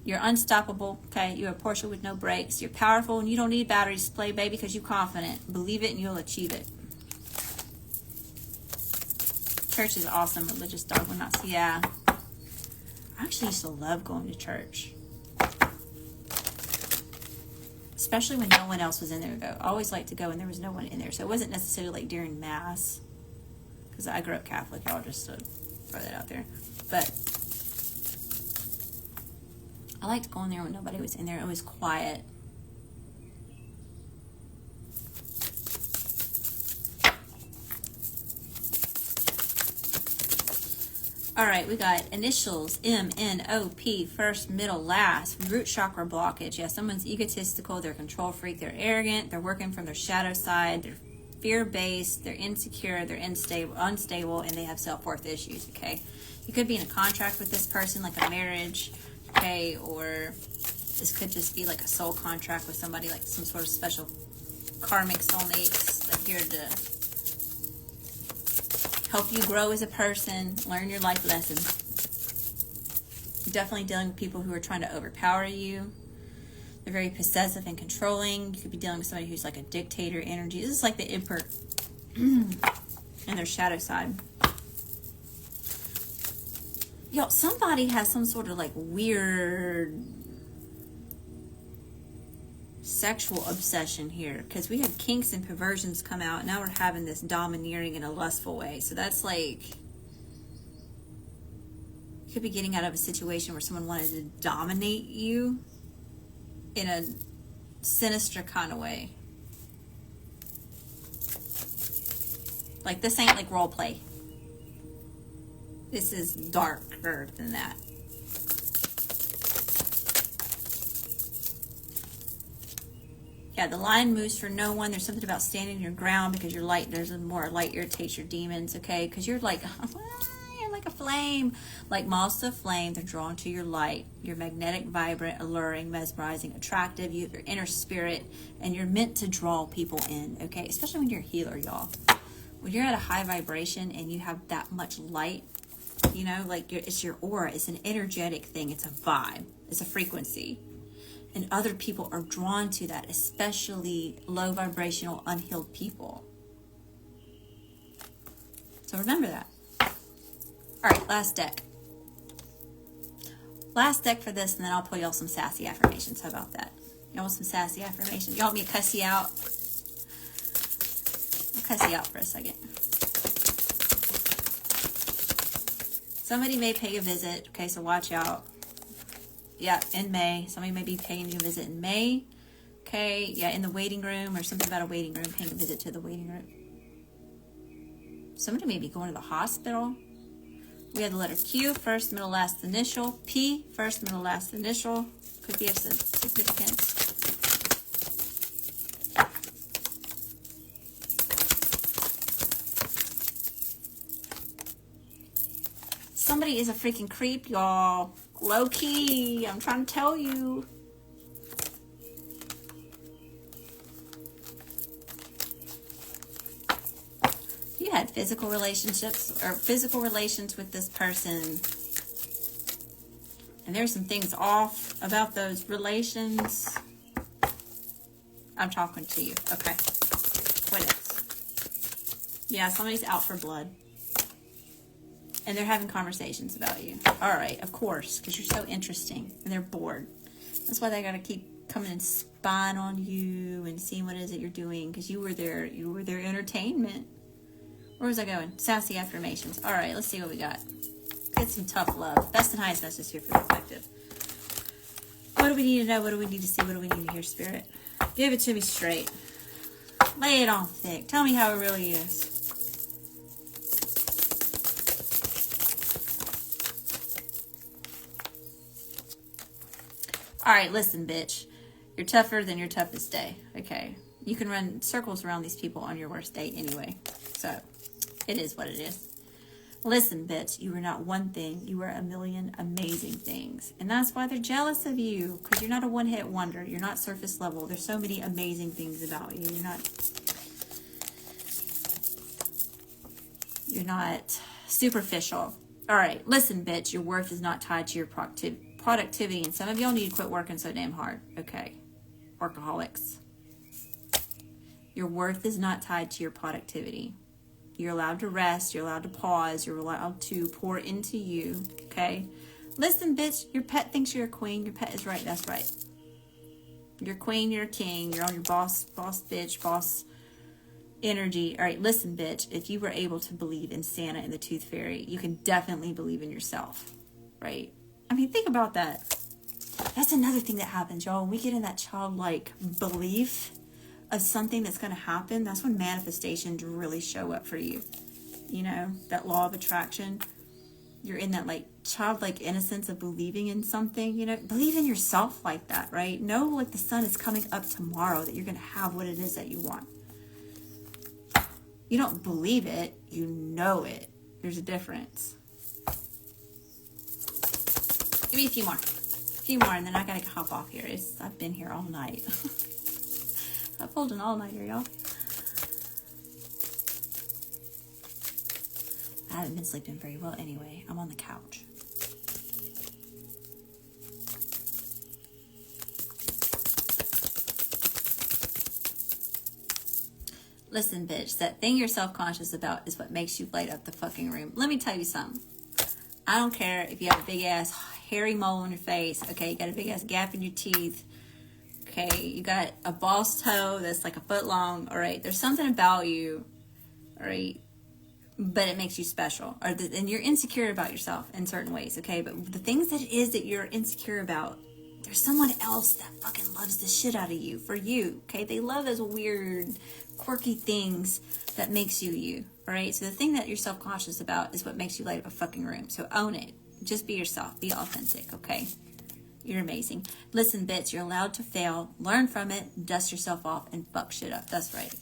You're unstoppable, okay? You're a Porsche with no brakes. You're powerful, and you don't need battery display, baby, because you're confident. Believe it, and you'll achieve it. Church is awesome. Religious dog will not see. Yeah. I actually used to love going to church. Especially when no one else was in there. I always liked to go and there was no one in there. So it wasn't necessarily like during Mass. Because I grew up Catholic. Y'all just to throw that out there. But I liked going there when nobody was in there. It was quiet. All right, we got initials, M, N, O, P, first, middle, last, root chakra blockage. Yeah, someone's egotistical, they're a control freak, they're arrogant, they're working from their shadow side, they're fear-based, they're insecure, they're unstable, and they have self-worth issues, okay? You could be in a contract with this person, like a marriage, okay, or this could just be like a soul contract with somebody, like some sort of special karmic soulmates that are here to help you grow as a person, learn your life lessons. You're definitely dealing with people who are trying to overpower you. They're very possessive and controlling. You could be dealing with somebody who's like a dictator energy. This is like the emperor and their shadow side. Yo, somebody has some sort of like weird sexual obsession here, because we had kinks and perversions come out. Now we're having this domineering in a lustful way. So that's like, you could be getting out of a situation where someone wanted to dominate you in a sinister kind of way. Like, this ain't like role play. This is darker than that. Yeah, the line moves for no one. There's something about standing your ground because you're light. There's more light irritates your demons, okay? Because you're like, you're like a flame. Like moths to flame, they're drawn to your light. You're magnetic, vibrant, alluring, mesmerizing, attractive. You have your inner spirit, and you're meant to draw people in, okay? Especially when you're a healer, y'all. When you're at a high vibration and you have that much light, you know, like it's your aura. It's an energetic thing. It's a vibe. It's a frequency. And other people are drawn to that, especially low vibrational, unhealed people. So remember that. All right, last deck. Last deck for this, and then I'll pull y'all some sassy affirmations. How about that? Y'all want some sassy affirmations? Y'all want me to cuss you out? I'll cuss you out for a second. Somebody may pay a visit, okay, so watch out. Yeah, in May. Somebody may be paying you a visit in May. Okay, yeah, in the waiting room or something about a waiting room, paying a visit to the waiting room. Somebody may be going to the hospital. We had the letter Q, first, middle, last initial. P, first, middle, last initial. Could be of some significance. Somebody is a freaking creep, y'all. Low key, I'm trying to tell you. You had physical relationships or physical relations with this person, and there's some things off about those relations. I'm talking to you. Okay. What else? Yeah, somebody's out for blood. And they're having conversations about you. All right, of course, because you're so interesting. And they're bored. That's why they got to keep coming and spying on you and seeing what it is that you're doing. Because you were their entertainment. Where was I going? Sassy affirmations. All right, let's see what we got. Get some tough love. Best and highest message here for the collective. What do we need to know? What do we need to see? What do we need to hear, Spirit? Give it to me straight. Lay it on thick. Tell me how it really is. All right, listen, bitch. You're tougher than your toughest day, okay? You can run circles around these people on your worst day anyway. So, it is what it is. Listen, bitch, you are not one thing. You are a million amazing things. And that's why they're jealous of you, because you're not a one-hit wonder. You're not surface level. There's so many amazing things about you. You're not superficial. All right, listen, bitch, your worth is not tied to your productivity, and some of y'all need to quit working so damn hard. Okay, workaholics. Your worth is not tied to your productivity. You're allowed to rest. You're allowed to pause. You're allowed to pour into you. Okay, listen, bitch, your pet thinks you're a queen. Your pet is right. That's right. You're queen. You're a king. You're on your boss bitch, boss energy. All right, listen, bitch, if you were able to believe in Santa and the Tooth Fairy, you can definitely believe in yourself, right? I mean, think about that. That's another thing that happens, y'all. When we get in that childlike belief of something that's going to happen, that's when manifestations really show up for you. You know, that law of attraction. You're in that like childlike innocence of believing in something, you know, believe in yourself like that, right? Know like the sun is coming up tomorrow, that you're going to have what it is that you want. You don't believe it, you know it. There's a difference. Give me a few more, and then I gotta hop off here. I've been here all night. I've pulled an all-nighter, y'all. I haven't been sleeping very well anyway. I'm on the couch. Listen, bitch, that thing you're self-conscious about is what makes you light up the fucking room. Let me tell you something. I don't care if you have a big-ass hairy mole on your face, okay? You got a big-ass gap in your teeth, okay? You got a boss toe that's like a foot long, all right? There's something about you, all right? But it makes you special. And you're insecure about yourself in certain ways, okay? But the things that it is that you're insecure about, there's someone else that fucking loves the shit out of you for you, okay? They love those weird, quirky things that makes you you, all right? So the thing that you're self-conscious about is what makes you light up a fucking room. So own it. Just be yourself. Be authentic, okay? You're amazing. Listen, bits, you're allowed to fail. Learn from it, dust yourself off, and fuck shit up. That's right.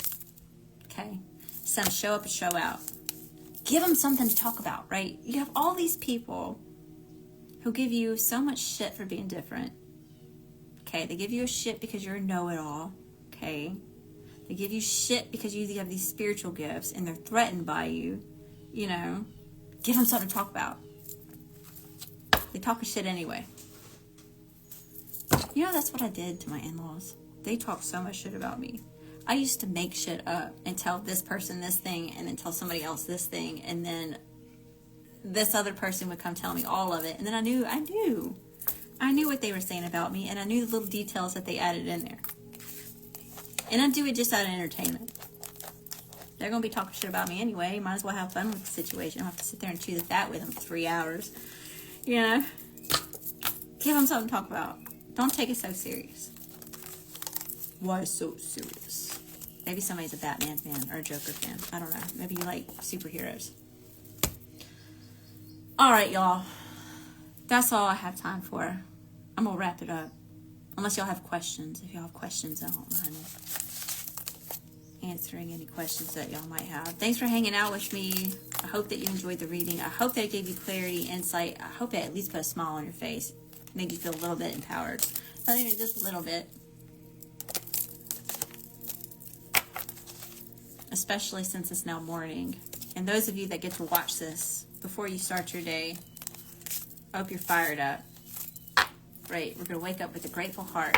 Okay? It's time to show up and show out. Give them something to talk about, right? You have all these people who give you so much shit for being different. Okay? They give you a shit because you're a know-it-all. Okay? They give you shit because you have these spiritual gifts and they're threatened by you. You know? Give them something to talk about. They talk shit anyway. You know, that's what I did to my in-laws. They talk so much shit about me. I used to make shit up and tell this person this thing and then tell somebody else this thing, and then this other person would come tell me all of it, and then I knew what they were saying about me, and I knew the little details that they added in there. And I do it just out of entertainment. They're going to be talking shit about me anyway. Might as well have fun with the situation. I don't have to sit there and chew the fat with them for 3 hours. You know? Give them something to talk about. Don't take it so serious. Why so serious? Maybe somebody's a Batman fan or a Joker fan. I don't know. Maybe you like superheroes. Alright, y'all. That's all I have time for. I'm going to wrap it up. Unless y'all have questions. If y'all have questions, I don't mind answering any questions that y'all might have. Thanks for hanging out with me. I hope that you enjoyed the reading. I hope that it gave you clarity, insight. I hope it at least put a smile on your face. Made you feel a little bit empowered. Not even just a little bit. Especially since it's now morning. And those of you that get to watch this before you start your day, I hope you're fired up. Right, we're going to wake up with a grateful heart.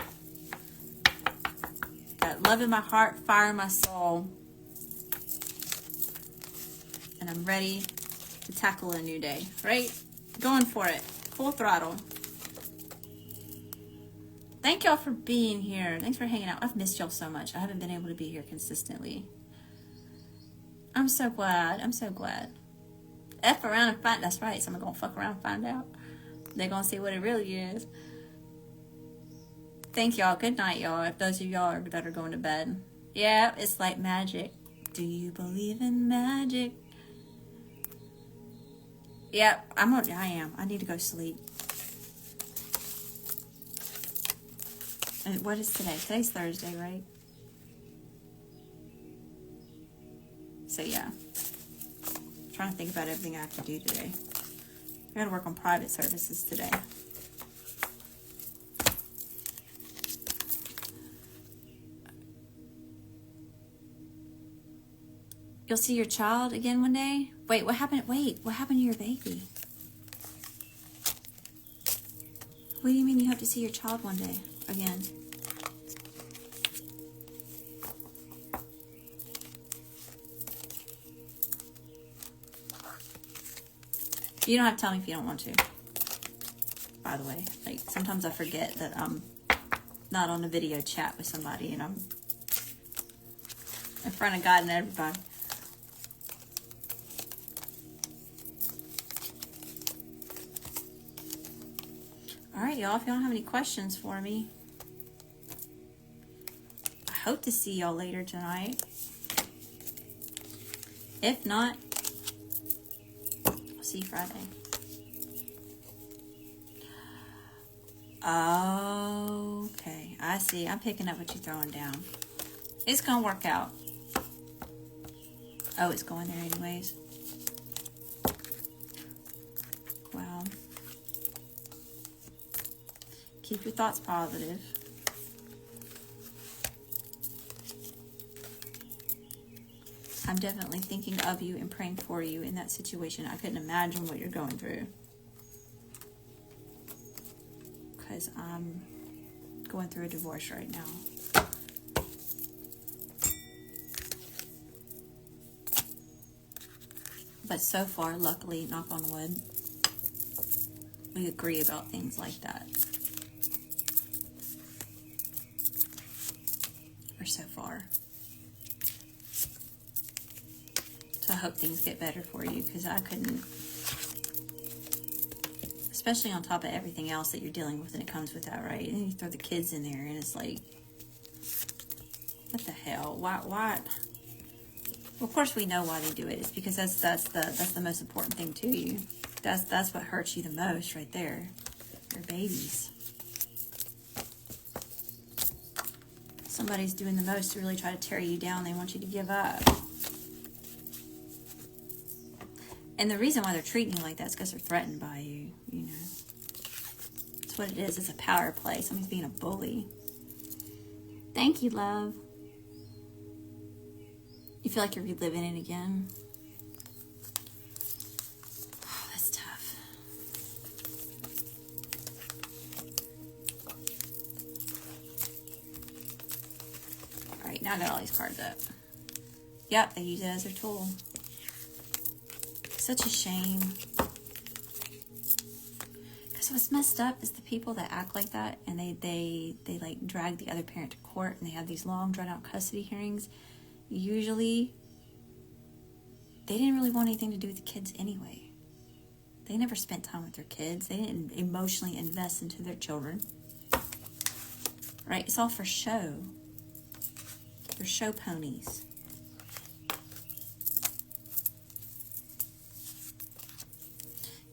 Got love in my heart, fire in my soul. And I'm ready to tackle a new day. Right? Going for it. Full throttle. Thank y'all for being here. Thanks for hanging out. I've missed y'all so much. I haven't been able to be here consistently. I'm so glad. I'm so glad. F around and find. That's right. Someone gonna fuck around and find out. They're gonna see what it really is. Thank y'all. Good night, y'all. If those of y'all that are going to bed. Yeah, it's like magic. Do you believe in magic? Yep, I am. I need to go sleep. And what is today? Today's Thursday, right? So yeah. I'm trying to think about everything I have to do today. I gotta work on private services today. You'll see your child again one day? Wait, what happened? Wait, what happened to your baby? What do you mean you hope to see your child one day again? You don't have to tell me if you don't want to. By the way, like sometimes I forget that I'm not on a video chat with somebody and I'm in front of God and everybody. Alright, y'all, if y'all don't have any questions for me, I hope to see y'all later tonight. If not, I'll see you Friday. Okay, I see. I'm picking up what you're throwing down. It's gonna work out. Oh, it's going there anyways. Wow. Keep your thoughts positive. I'm definitely thinking of you and praying for you in that situation. I couldn't imagine what you're going through. Because I'm going through a divorce right now. But so far, luckily, knock on wood, we agree about things like that. Or so far. So I hope things get better for you, because I couldn't, especially on top of everything else that you're dealing with, and it comes with that, right? And then you throw the kids in there, and it's like, what the hell? Why? Well, of course we know why they do it. It's because that's the most important thing to you. That's what hurts you the most, right there. Your babies. Somebody's doing the most to really try to tear you down. They want you to give up. And the reason why they're treating you like that is because they're threatened by you, you know. That's what it is. It's a power play. Somebody's being a bully. Thank you, love. You feel like you're reliving it again? Oh, that's tough. All right, now I got all these cards up. Yep, they use it as their tool. Such a shame. Because what's messed up is the people that act like that and they like drag the other parent to court and they have these long drawn out custody hearings. Usually they didn't really want anything to do with the kids anyway. They never spent time with their kids. They didn't emotionally invest into their children. Right? It's all for show. They're show ponies.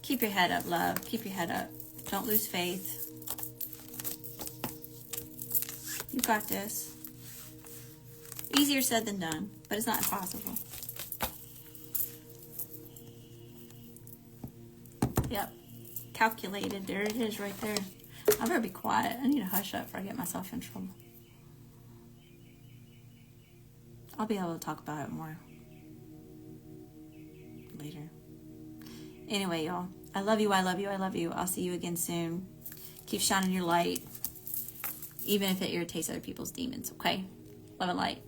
Keep your head up, love. Keep your head up. Don't lose faith. You got this. Easier said than done, but it's not impossible. Yep. Calculated. There it is right there. I better be quiet. I need to hush up before I get myself in trouble. I'll be able to talk about it more later. Anyway, y'all. I love you, I love you, I love you. I'll see you again soon. Keep shining your light, even if it irritates other people's demons, okay? Love and light.